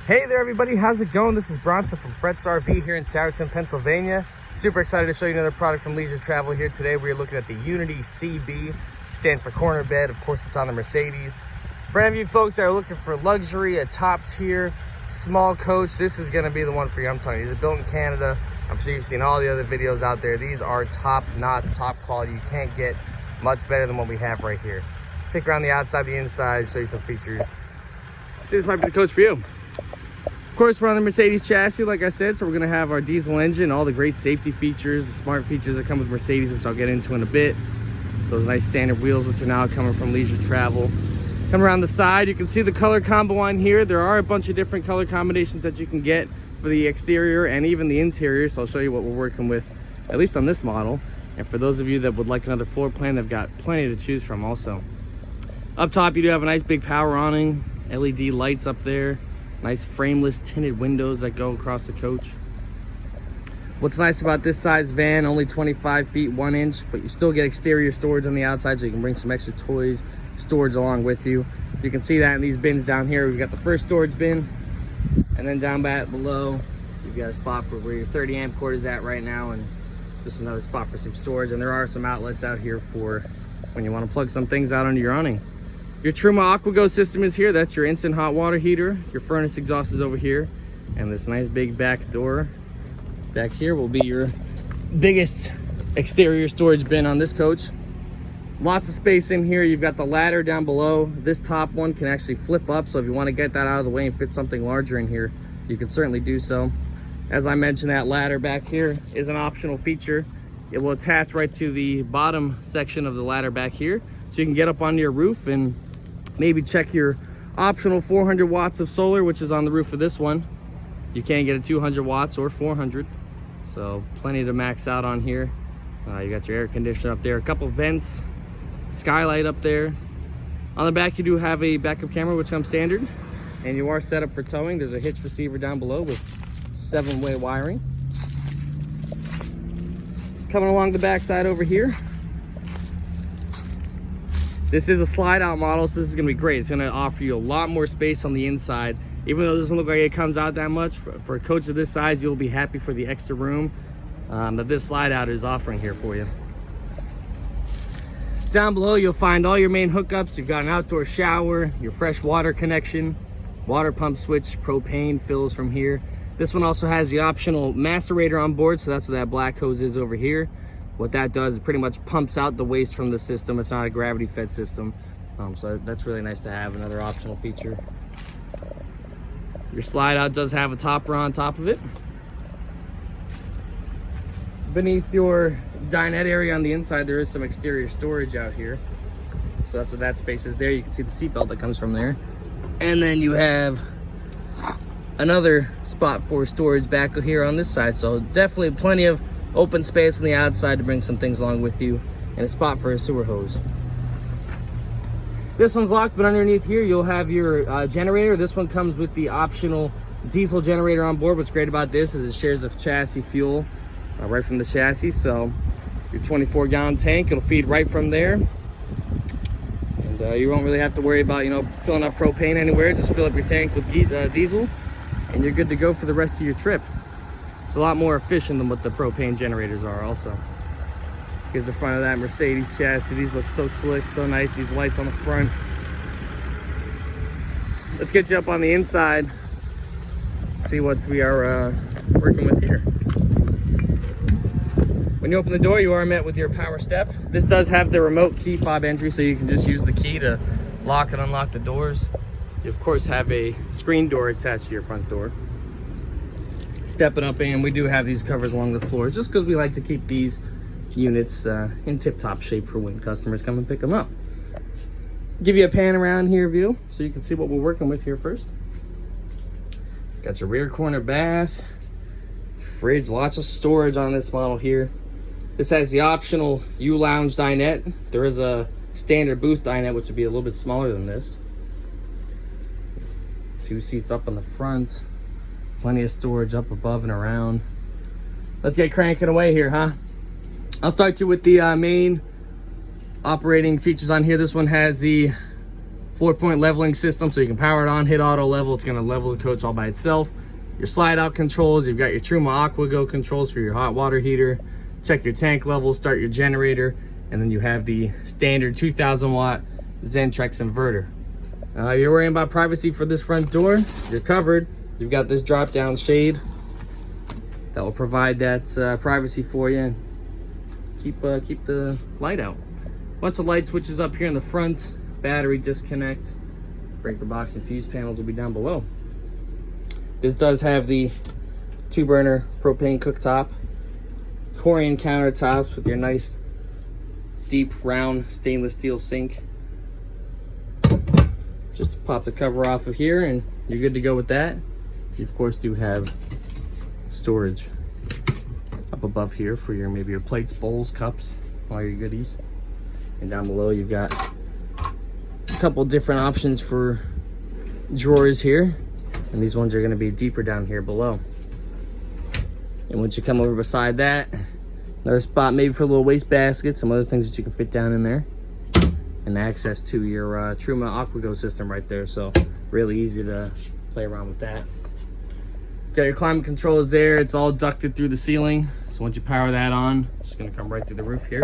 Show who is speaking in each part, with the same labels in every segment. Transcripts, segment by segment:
Speaker 1: Hey there everybody, how's it going? This is Bronson from Fretz RV here in Souderton, Pennsylvania. Super excited to show you another product from Leisure Travel here today. We're looking at the Unity CB, stands for corner bed. Of course, it's on the Mercedes. For any of you folks that are looking for luxury, a top tier, small coach, this is gonna be the one for you. I'm telling you, these are built in Canada. I'm sure you've seen all the other videos out there. These are top notch, top quality. You can't get much better than what we have right here. Take around the outside, the inside, show you some features. See, this might be the coach for you. Of course, we're on the Mercedes chassis, like I said, so we're gonna have our diesel engine, all the great safety features, the smart features that come with Mercedes, which I'll get into in a bit. Those nice standard wheels, which are now coming from Leisure Travel. Come around the side, you can see the color combo on here. There are a bunch of different color combinations that you can get for the exterior and even the interior, so I'll show you what we're working with, at least on this model. And for those of you that would like another floor plan, they've got plenty to choose from also. Up top, you do have a nice big power awning, LED lights up there. Nice frameless tinted windows that go across the coach. What's nice about this size van, only 25 feet 1 inch, but you still get exterior storage on the outside, so you can bring some extra toys, storage along with you. You can see that in these bins down here. We've got the first storage bin, and then down back below, you've got a spot for where your 30 amp cord is at right now, and just another spot for some storage. And there are some outlets out here for when you want to plug some things out under your awning. Your Truma AquaGo system is here. That's your instant hot water heater. Your furnace exhaust is over here. And this nice big back door back here will be your biggest exterior storage bin on this coach. Lots of space in here. You've got the ladder down below. This top one can actually flip up, so if you want to get that out of the way and fit something larger in here, you can certainly do so. As I mentioned, that ladder back here is an optional feature. It will attach right to the bottom section of the ladder back here, so you can get up onto your roof and maybe check your optional 400 watts of solar, which is on the roof of this one. You can get a 200 watts or 400, so plenty to max out on here. You got your air conditioner up there, a couple vents, skylight up there. On the back, you do have a backup camera, which comes standard, and you are set up for towing. There's a hitch receiver down below with 7-way wiring. Coming along the back side over here, this is a slide out model, so this is gonna be great. It's gonna offer you a lot more space on the inside. Even though it doesn't look like it comes out that much, for a coach of this size, you'll be happy for the extra room that this slide out is offering here for you. Down below, you'll find all your main hookups. You've got an outdoor shower, your fresh water connection, water pump switch, propane fills from here. This one also has the optional macerator on board, so that's what that black hose is over here. What that does is pretty much pumps out the waste from the system. It's not a gravity fed system. So that's really nice to have, another optional feature. Your slide out does have a topper on top of it. Beneath your dinette area on the inside, there is some exterior storage out here. So that's what that space is there. You can see the seatbelt that comes from there. And then you have another spot for storage back here on this side. So definitely plenty of open space on the outside to bring some things along with you, and a spot for a sewer hose. This one's locked, but underneath here you'll have your generator. This one comes with the optional diesel generator on board. What's great about this is it shares the chassis fuel right from the chassis, so your 24-gallon tank, it'll feed right from there, and you won't really have to worry about filling up propane anywhere. Just fill up your tank with diesel and you're good to go for the rest of your trip. It's a lot more efficient than what the propane generators are also. Here's the front of that Mercedes chassis. These look so slick, so nice. These lights on the front. Let's get you up on the inside, see what we are working with here. When you open the door, you are met with your power step. This does have the remote key fob entry, so you can just use the key to lock and unlock the doors. You of course have a screen door attached to your front door. Stepping up in, we do have these covers along the floors just because we like to keep these units in tip-top shape for when customers come and pick them up. Give you a pan around here view so you can see what we're working with here first. Got your rear corner bath, fridge, lots of storage on this model here. This has the optional U-Lounge dinette. There is a standard booth dinette, which would be a little bit smaller than this. 2 seats up on the front. Plenty of storage up above and around. Let's get cranking away here, huh? I'll start you with the main operating features on here. This one has the 4-point leveling system, so you can power it on, hit auto level. It's gonna level the coach all by itself. Your slide out controls, you've got your Truma Aqua Go controls for your hot water heater. Check your tank level, start your generator, and then you have the standard 2000 watt Zentrex inverter. You're worrying about privacy for this front door, you're covered. You've got this drop down shade that will provide that privacy for you and keep the light out. Once the light switches up here in the front, battery disconnect, breaker box and fuse panels will be down below. This does have the 2-burner propane cooktop, Corian countertops with your nice deep round stainless steel sink. Just pop the cover off of here and you're good to go with that. You of course do have storage up above here for maybe your plates, bowls, cups, all your goodies. And down below you've got a couple different options for drawers here, and these ones are going to be deeper down here below. And once you come over beside that, another spot maybe for a little waste basket, some other things that you can fit down in there, and access to your Truma Aqua Go system right there, so really easy to play around with that. Got your climate controls there, it's all ducted through the ceiling, so once you power that on, it's just going to come right through the roof here.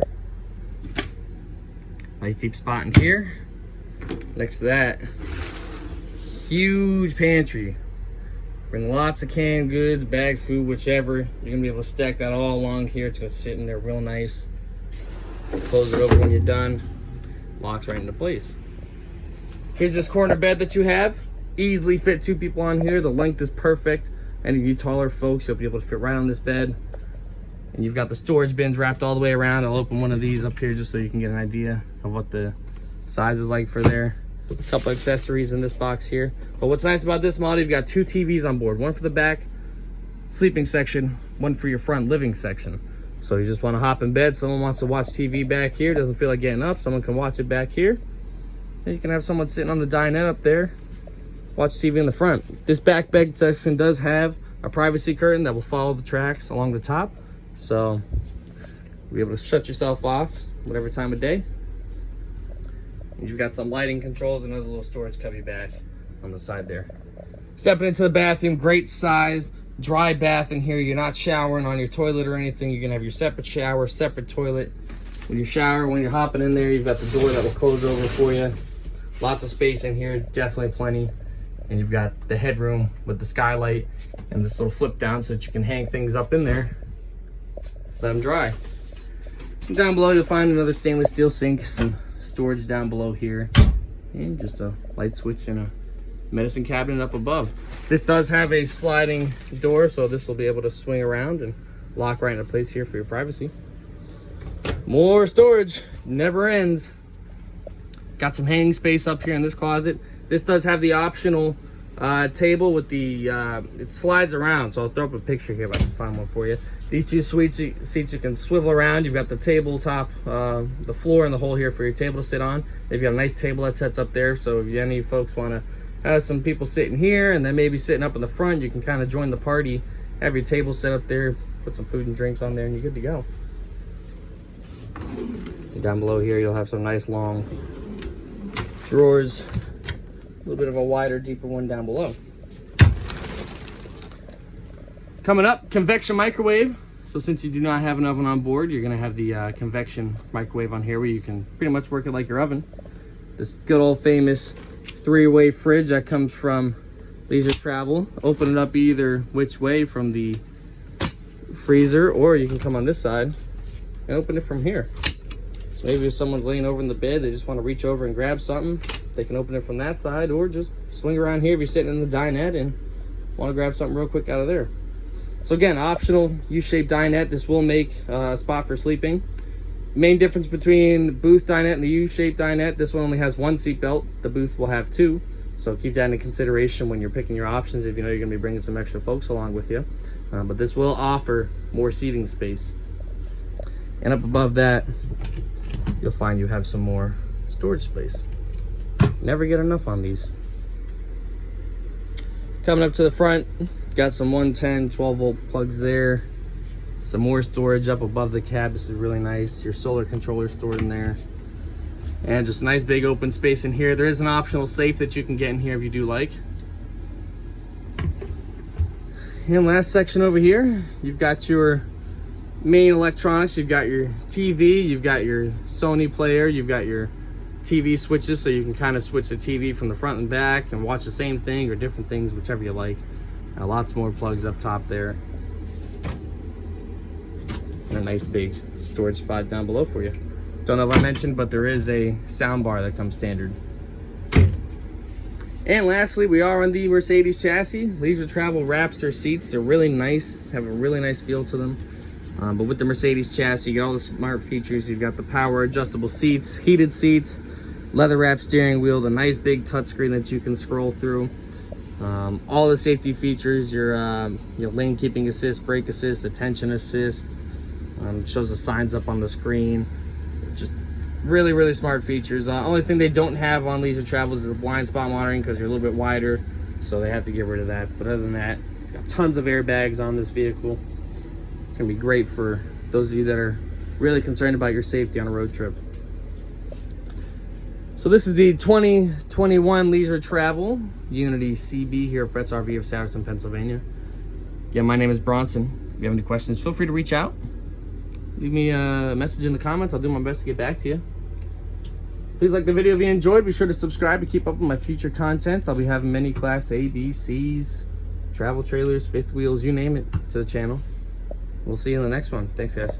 Speaker 1: Nice deep spot in here. Next to that, huge pantry. Bring lots of canned goods, bags, food, whichever. You're gonna be able to stack that all along here. It's gonna sit in there real nice. Close it over when you're done. Locks right into place. Here's this corner bed that you have. Easily fit 2 people on here. The length is perfect. Any of you taller folks, you'll be able to fit right on this bed. And you've got the storage bins wrapped all the way around. I'll open one of these up here just so you can get an idea of what the size is like for there. A couple accessories in this box here. But what's nice about this model, you've got 2 TVs on board. One for the back sleeping section, one for your front living section. So you just want to hop in bed, someone wants to watch TV back here, doesn't feel like getting up, someone can watch it back here. And you can have someone sitting on the dinette up there, watch TV in the front. This back bed section does have a privacy curtain that will follow the tracks along the top. So you'll be able to shut yourself off whatever time of day. And you've got some lighting controls and another little storage cubby back on the side there. Stepping into the bathroom, great size, dry bath in here. You're not showering on your toilet or anything. You're gonna have your separate shower, separate toilet. When you shower, when you're hopping in there, you've got the door that will close over for you. Lots of space in here, definitely plenty. And you've got the headroom with the skylight and this little flip down so that you can hang things up in there. Let them dry. And down below you'll find another stainless steel sink, some storage down below here, and just a light switch and a medicine cabinet up above. This does have a sliding door, so this will be able to swing around and lock right into place here for your privacy. More storage, never ends. Got some hanging space up here in this closet. This does have the optional table with the, it slides around, so I'll throw up a picture here if I can find one for you. These 2 seats you can swivel around. You've got the tabletop, the floor and the hole here for your table to sit on. They've got a nice table that sets up there, so if any folks want to have some people sitting here and then maybe sitting up in the front, you can kind of join the party, have your table set up there, put some food and drinks on there, and you're good to go. And down below here, you'll have some nice long drawers, a little bit of a wider, deeper one down below. Coming up, convection microwave. So since you do not have an oven on board, you're gonna have the convection microwave on here where you can pretty much work it like your oven. This good old famous 3-way fridge that comes from Leisure Travel. Open it up either which way from the freezer, or you can come on this side and open it from here. So maybe if someone's laying over in the bed, they just want to reach over and grab something, they can open it from that side, or just swing around here if you're sitting in the dinette and want to grab something real quick out of there. So again, optional U-shaped dinette. This will make a spot for sleeping. Main difference between the booth dinette and the U-shaped dinette, this one only has 1 seat belt. The booth will have 2. So keep that into consideration when you're picking your options if you know you're gonna be bringing some extra folks along with you. But this will offer more seating space. And up above that, you'll find you have some more storage space. Never get enough on these. Coming up to the front, got some 110 12-volt plugs there. Some more storage up above the cab. This is really nice. Your solar controller stored in there. And just a nice big open space in here. There is an optional safe that you can get in here if you do like. And last section over here, you've got your main electronics. You've got your TV, you've got your Sony player, you've got your TV switches, so you can kind of switch the TV from the front and back and watch the same thing or different things, whichever you like. Lots more plugs up top there. And a nice big storage spot down below for you. Don't know if I mentioned, but there is a sound bar that comes standard. And lastly, we are on the Mercedes chassis. Leisure Travel wraps their seats. They're really nice, have a really nice feel to them. But with the Mercedes chassis, you get all the smart features. You've got the power adjustable seats, heated seats, leather wrapped steering wheel, the nice big touchscreen that you can scroll through. All the safety features, your lane keeping assist, brake assist, attention assist. Shows the signs up on the screen. Just really, really smart features. Only thing they don't have on Leisure Travel is the blind spot monitoring because you're a little bit wider, so they have to get rid of that. But other than that, got tons of airbags on this vehicle. It's gonna be great for those of you that are really concerned about your safety on a road trip. So this is the 2021 Leisure Travel Unity CB here at Fretz RV of Souderton, Pennsylvania. Again, my name is Bronson. If you have any questions, feel free to reach out. Leave me a message in the comments. I'll do my best to get back to you. Please like the video if you enjoyed. Be sure to subscribe to keep up with my future content. I'll be having many Class A, B, C's, travel trailers, fifth wheels, you name it, to the channel. We'll see you in the next one. Thanks, guys.